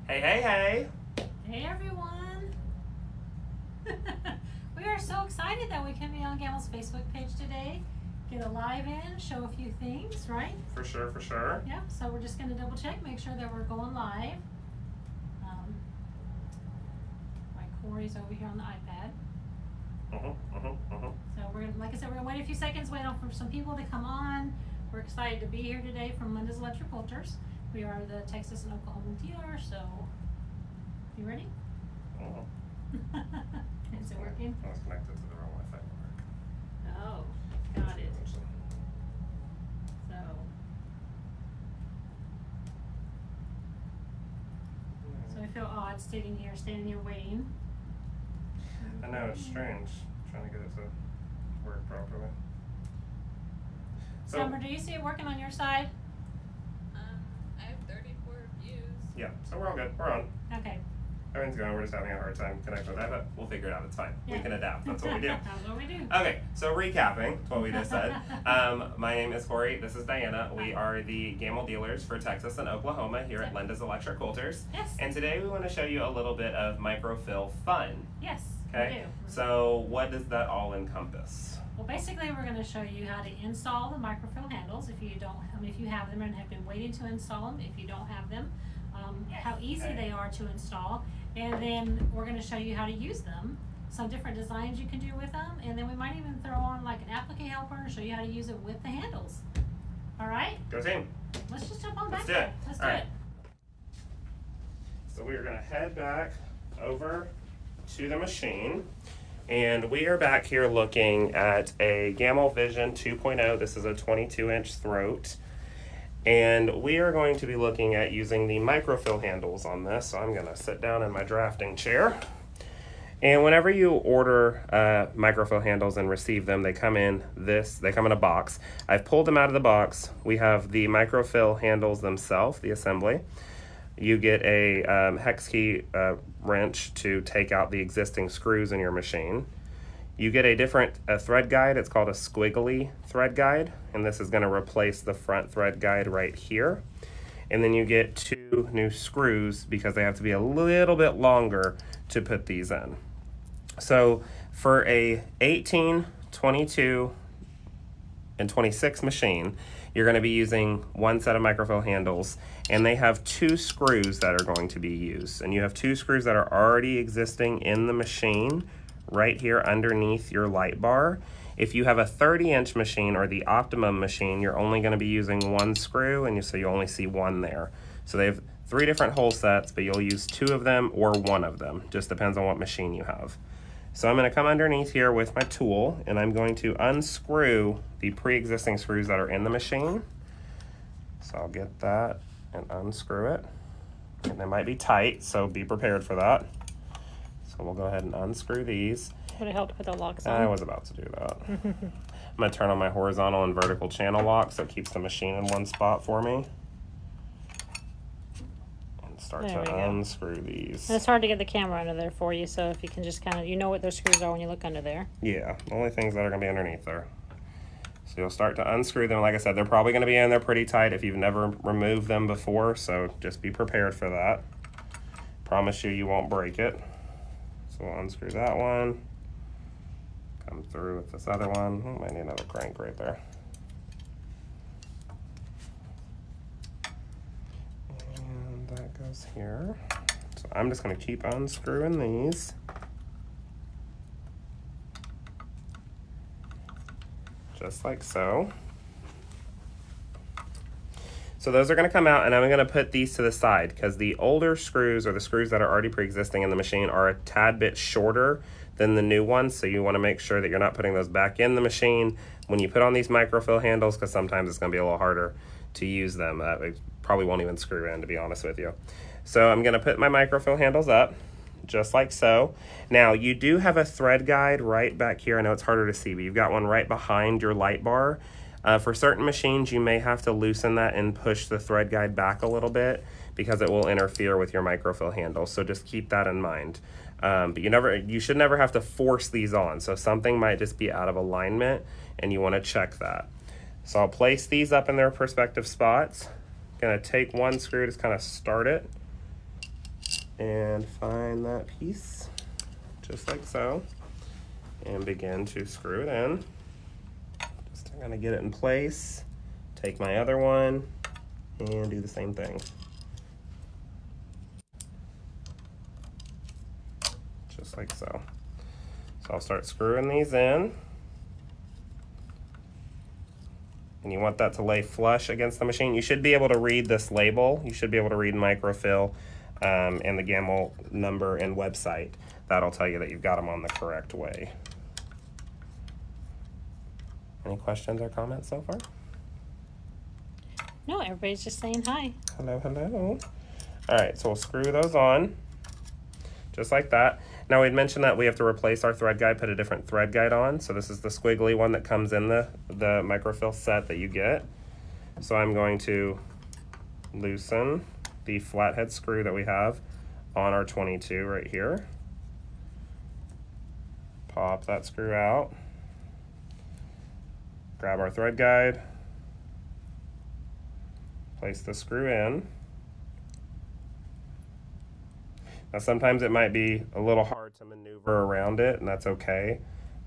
Hey, hey, hey. Hey everyone. We are so excited that we can be on Gamel's Facebook page today. Get a live in, show a few things, right? For sure, for sure. Yep, so we're just going to double check, make sure that we're going live. My Corey's over here on the iPad. So we're gonna, like I said, we're gonna wait a few seconds, wait on for some people to come on. We're excited to be here today from Linda's Electric Coulters. We are the Texas and Oklahoma dealer, so you ready? Is it working? I was connected to the wrong Wi-Fi network. Oh, got it. So I feel odd standing here waiting. I know, it's strange trying to get it to work properly. So, Summer, do you see it working on your side? I have 34 views. yeah, so we're all good. We're on. Okay. Everything's going. We're just having a hard time connecting with that, but we'll figure it out. It's fine. Yeah. We can adapt. That's what we do. That's what we do. Okay, so recapping what we just said. My name is Corey. This is Diana. We are the Gamel dealers for Texas and Oklahoma here at Linda's Electric Coulters. Yes. And today we want to show you a little bit of microfill fun. Yes, Okay. we do. So what does that all encompass? Well, basically, we're going to show you how to install the microfill handles. If you don't, if you have them and have been waiting to install them, if you don't have them, how easy they are to install, and then we're going to show you how to use them. Some different designs you can do with them, and then we might even throw on like an applicator helper and show you how to use it with the handles. All right? Go team. Let's just jump on back Let's do there. it. Let's All do right. it. So we are going to head back over to the machine. And we are back here looking at a Gamel Vision 2.0. This is a 22-inch throat. And we are going to be looking at using the microfill handles on this. So I'm going to sit down in my drafting chair. And whenever you order microfill handles and receive them, they come in a box. I've pulled them out of the box. We have the microfill handles themselves, the assembly. You get a hex key wrench to take out the existing screws in your machine. You get a different thread guide. It's called a squiggly thread guide, and this is going to replace the front thread guide right here. And then you get 2 new screws because they have to be a little bit longer to put these in. So for a 18, 22, and 26 machine, you're going to be using 1 set of microfill handles, and they have 2 screws that are going to be used. And you have 2 screws that are already existing in the machine right here underneath your light bar. If you have a 30-inch machine or the optimum machine, you're only going to be using 1 screw, and so you only see 1 there. So they have 3 different hole sets, but you'll use 2 of them or 1 of them. Just depends on what machine you have. So I'm going to come underneath here with my tool, and I'm going to unscrew the pre-existing screws that are in the machine. So I'll get that and unscrew it. And they might be tight, so be prepared for that. So we'll go ahead and unscrew these. Would it help to put the locks on? I was about to do that. I'm going to turn on my horizontal and vertical channel lock so it keeps the machine in one spot for me. And start to unscrew these. And it's hard to get the camera under there for you, so if you can just kind of, you know what those screws are when you look under there. Yeah, the only things that are going to be underneath there. So you'll start to unscrew them. Like I said, they're probably going to be in there pretty tight if you've never removed them before, so just be prepared for that. Promise you won't break it. So we'll unscrew that one. Come through with this other one. Oh, might need another crank right there. And that goes here. So I'm just going to keep unscrewing these. Just like so. So those are going to come out, and I'm going to put these to the side because the older screws, or the screws that are already pre-existing in the machine, are a tad bit shorter than the new ones, so you want to make sure that you're not putting those back in the machine when you put on these microfill handles, because sometimes it's going to be a little harder to use them. It probably won't even screw in, to be honest with you. So I'm going to put my microfill handles up, just like so. Now, you do have a thread guide right back here. I know it's harder to see, but you've got one right behind your light bar. For certain machines, you may have to loosen that and push the thread guide back a little bit because it will interfere with your microfill handle. So just keep that in mind. But you should never have to force these on. So something might just be out of alignment, and you want to check that. So I'll place these up in their respective spots. Gonna take one screw, just kind of start it. and find that piece, just like so, and begin to screw it in. Just to kind of get it in place. Take my other one and do the same thing. Just like so. So I'll start screwing these in. And you want that to lay flush against the machine. You should be able to read this label. You should be able to read microfill and the gamma number and website. That'll tell you that you've got them on the correct way. Any questions or comments so far? No, everybody's just saying hi. Hello, hello. All right, so we'll screw those on, just like that. Now we'd mentioned that we have to replace our thread guide, put a different thread guide on. So this is the squiggly one that comes in the microfill set that you get. So I'm going to loosen the flathead screw that we have on our 22 right here. Pop that screw out. Grab our thread guide. Place the screw in. Now sometimes it might be a little hard to maneuver around it, and that's okay.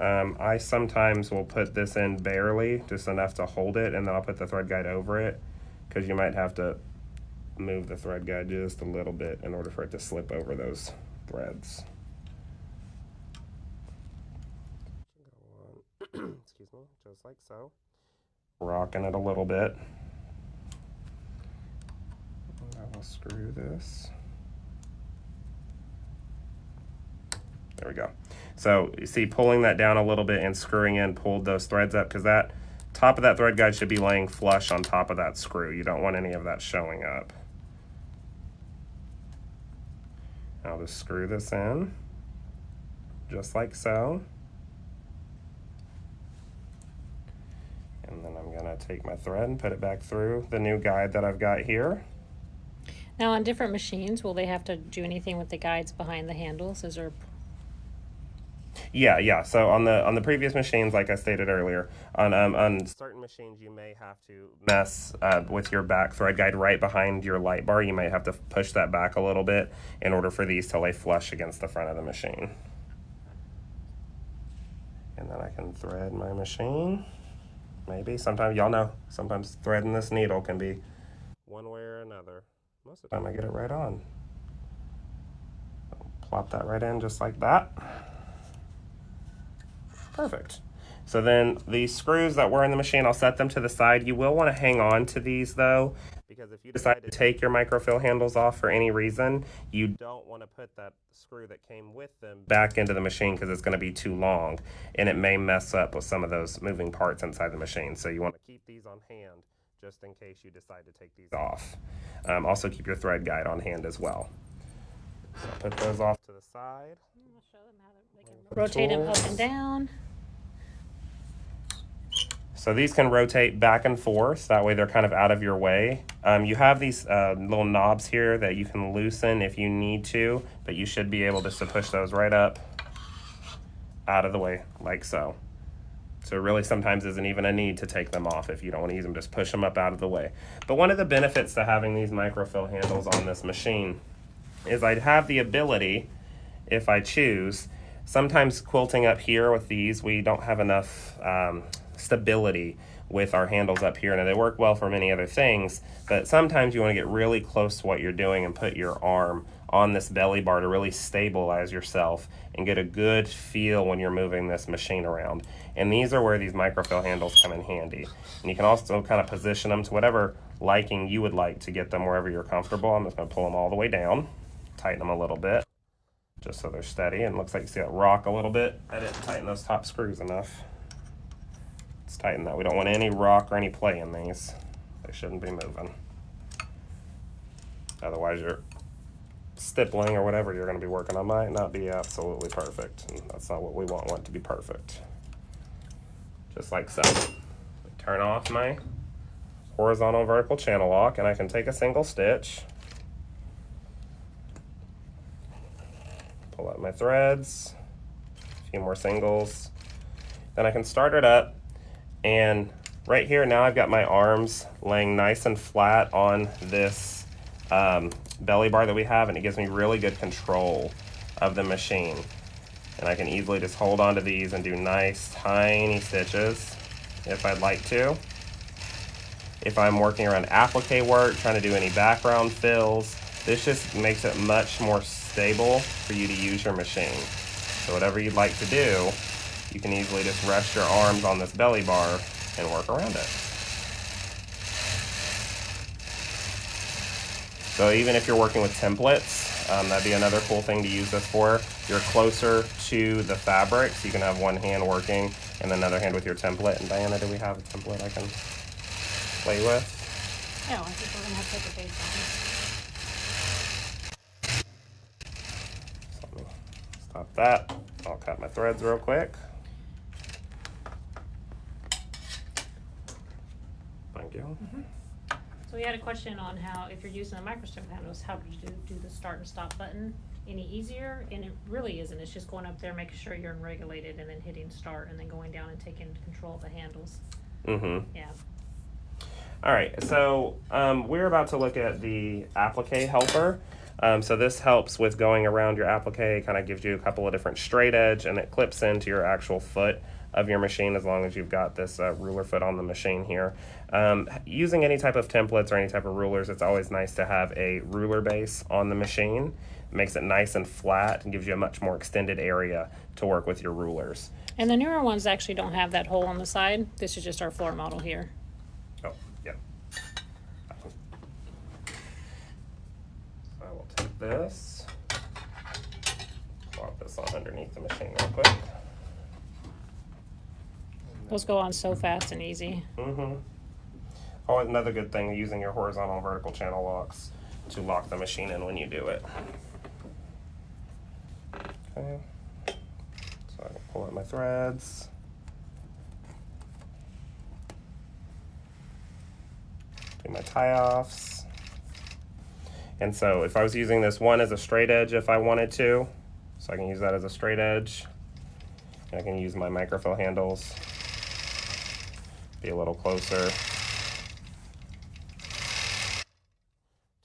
I sometimes will put this in barely, just enough to hold it, and then I'll put the thread guide over it, because you might have to move the thread guide just a little bit in order for it to slip over those threads. Excuse me, just like so. Rocking it a little bit. And I will screw this. There we go. So you see, pulling that down a little bit and screwing in pulled those threads up, because that top of that thread guide should be laying flush on top of that screw. You don't want any of that showing up. I'll just screw this in, just like so. And then I'm gonna take my thread and put it back through the new guide that I've got here. Now on different machines, will they have to do anything with the guides behind the handles? Is there? Yeah. So on the previous machines, like I stated earlier, on certain machines you may have to mess with your back thread guide right behind your light bar. You might have to push that back a little bit in order for these to lay flush against the front of the machine. And then I can thread my machine. Maybe sometimes, y'all know, sometimes threading this needle can be one way or another. Most of the time I get it right on. Plop that right in just like that. Perfect. So then these screws that were in the machine, I'll set them to the side. You will want to hang on to these though, because if you decide to take your microfill handles off for any reason, you don't want to put that screw that came with them back into the machine, because it's going to be too long and it may mess up with some of those moving parts inside the machine. So you want to keep these on hand just in case you decide to take these off. Also keep your thread guide on hand as well. So I'll put those off to the side. I'll show them how they can rotate them up and down. So these can rotate back and forth, that way they're kind of out of your way. You have these little knobs here that you can loosen if you need to, but you should be able just to push those right up, out of the way, like so. So really sometimes isn't even a need to take them off if you don't want to use them, just push them up out of the way. But one of the benefits to having these microfill handles on this machine is I'd have the ability, if I choose, sometimes quilting up here with these, we don't have enough stability with our handles up here. Now they work well for many other things, but sometimes you want to get really close to what you're doing and put your arm on this belly bar to really stabilize yourself and get a good feel when you're moving this machine around. And these are where these microfill handles come in handy. And you can also kind of position them to whatever liking you would like to get them wherever you're comfortable. I'm just going to pull them all the way down, tighten them a little bit, just so they're steady. And it looks like you see it rock a little bit. I didn't tighten those top screws enough. Let's tighten that. We don't want any rock or any play in these. They shouldn't be moving. Otherwise your stippling or whatever you're going to be working on might not be absolutely perfect. And that's not what we want. We want it to be perfect. Just like so. Turn off my horizontal and vertical channel lock, and I can take a single stitch. Pull out my threads. A few more singles. Then I can start it up. And right here now I've got my arms laying nice and flat on this belly bar that we have, and it gives me really good control of the machine. And I can easily just hold on to these and do nice tiny stitches if I'd like to. If I'm working around applique work, trying to do any background fills, this just makes it much more stable for you to use your machine. So whatever you'd like to do, you can easily just rest your arms on this belly bar and work around it. So even if you're working with templates, that'd be another cool thing to use this for. You're closer to the fabric, so you can have one hand working and another hand with your template. And Diana, do we have a template I can play with? No, I think we're gonna have to take a base on. So let me stop that. I'll cut my threads real quick. Thank you. So we had a question on how, if you're using the microstrip handles, how do you do the start and stop button any easier? And it really isn't. It's just going up there, making sure you're unregulated, and then hitting start, and then going down and taking control of the handles. Yeah. All right, so we're about to look at the applique helper. So this helps with going around your applique, kind of gives you a couple of different straight edge, and it clips into your actual foot of your machine as long as you've got this ruler foot on the machine here. Using any type of templates or any type of rulers, it's always nice to have a ruler base on the machine. It makes it nice and flat and gives you a much more extended area to work with your rulers. And the newer ones actually don't have that hole on the side. This is just our floor model here. Oh, yeah. So I will take this, plop this on underneath the machine real quick. Those go on so fast and easy. Oh, another good thing, using your horizontal and vertical channel locks to lock the machine in when you do it. Okay, so I can pull out my threads. Do my tie-offs. And so if I was using this one as a straight edge if I wanted to, so I can use that as a straight edge. And I can use my microfill handles, be a little closer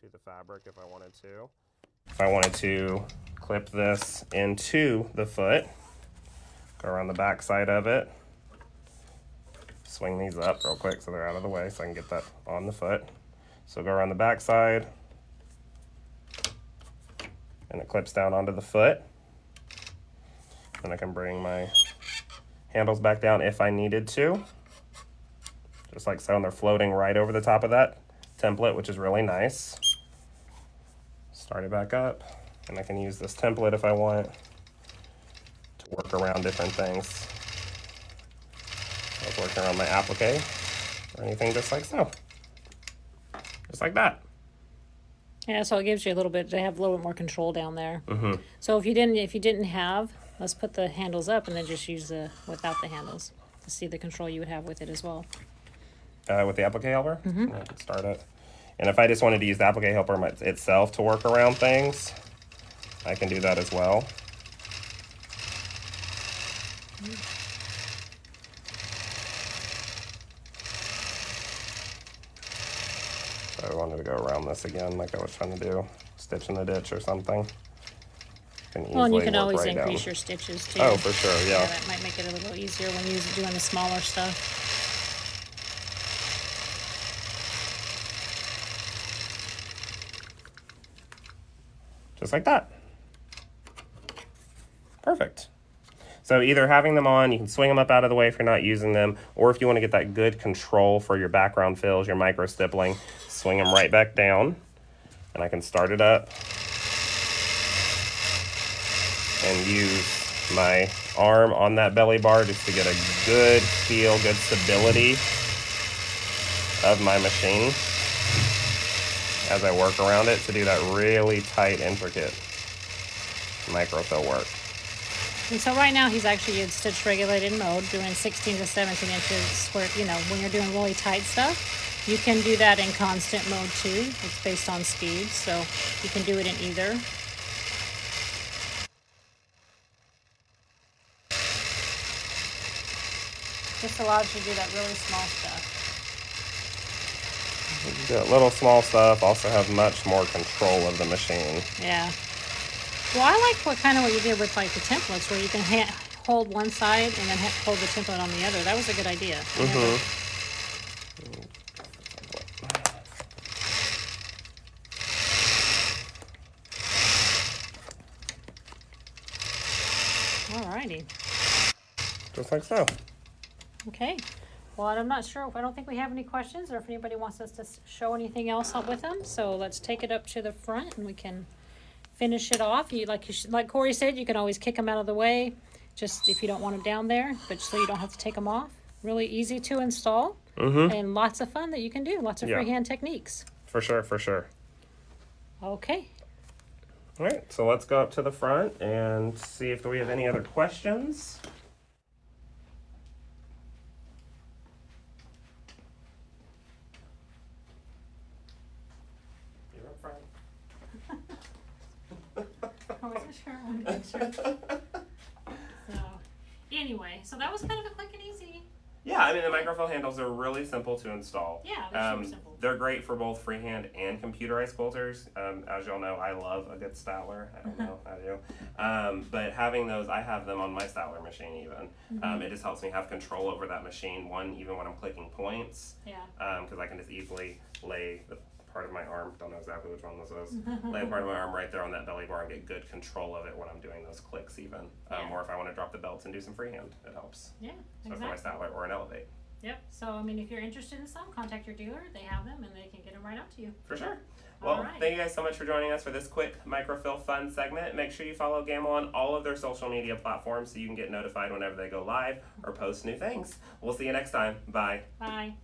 to the fabric if I wanted to. If I wanted to clip this into the foot, go around the back side of it, swing these up real quick so they're out of the way so I can get that on the foot. So go around the back side, and it clips down onto the foot. And I can bring my handles back down if I needed to. Just like so, and they're floating right over the top of that template, which is really nice. Start it back up, and I can use this template if I want to work around different things. I was working around my applique or anything just like so. Just like that. Yeah, so it gives you a little bit, they have a little bit more control down there. So if you didn't have, let's put the handles up and then just use the without the handles to see the control you would have with it as well. With the applique helper, I can start it. And if I just wanted to use the applique helper itself to work around things, I can do that as well. So I wanted to go around this again like I was trying to do, stitch in the ditch or something. Well, and you can always right increase down. your stitches too. Oh, for sure, yeah. That might make it a little easier when you're doing the smaller stuff. Just like that. Perfect. So either having them on, you can swing them up out of the way if you're not using them, or if you want to get that good control for your background fills, your micro stippling, swing them right back down, and I can start it up and use my arm on that belly bar just to get a good feel, good stability of my machine as I work around it to do that really tight, intricate microfill work. And so right now he's actually in stitch regulated mode, doing 16 to 17 inches where, you know, when you're doing really tight stuff, you can do that in constant mode too. It's based on speed, so you can do it in either. This allows you to do that really small stuff. The little small stuff also have much more control of the machine. Yeah. Well, I like what you did with like the templates, where you can hold one side and then hold the template on the other. That was a good idea. Alrighty. Just like so. Okay. Well, I'm not sure. I don't think we have any questions, or if anybody wants us to show anything else up with them. So let's take it up to the front, and we can finish it off. Like Corey said, you can always kick them out of the way, just if you don't want them down there, but so you don't have to take them off. Really easy to install, and lots of fun that you can do. Lots of freehand techniques. For sure, for sure. Okay. All right, so let's go up to the front and see if we have any other questions. You're up front. I wasn't sure. I wanted to make sure. So, anyway, so that was kind of a quick and easy. Yeah, I mean, the microfill handles are really simple to install. Yeah, they're super simple. They're great for both freehand and computerized quilters. As y'all know, I love a good styler. I don't know, I do. But having those, I have them on my styler machine even. It just helps me have control over that machine, even when I'm clicking points. Yeah. Because I can just easily lay the part of my arm, don't know exactly which one this is, lay part of my arm right there on that belly bar and get good control of it when I'm doing those clicks even. Or if I want to drop the belts and do some freehand, it helps. Yeah, So exactly. for my styler or an elevate. Yep. So, I mean, if you're interested in some, contact your dealer. They have them, and they can get them right out to you. For sure. Well, All right. thank you guys so much for joining us for this quick microfill fun segment. Make sure you follow Gamble on all of their social media platforms so you can get notified whenever they go live or post new things. We'll see you next time. Bye. Bye.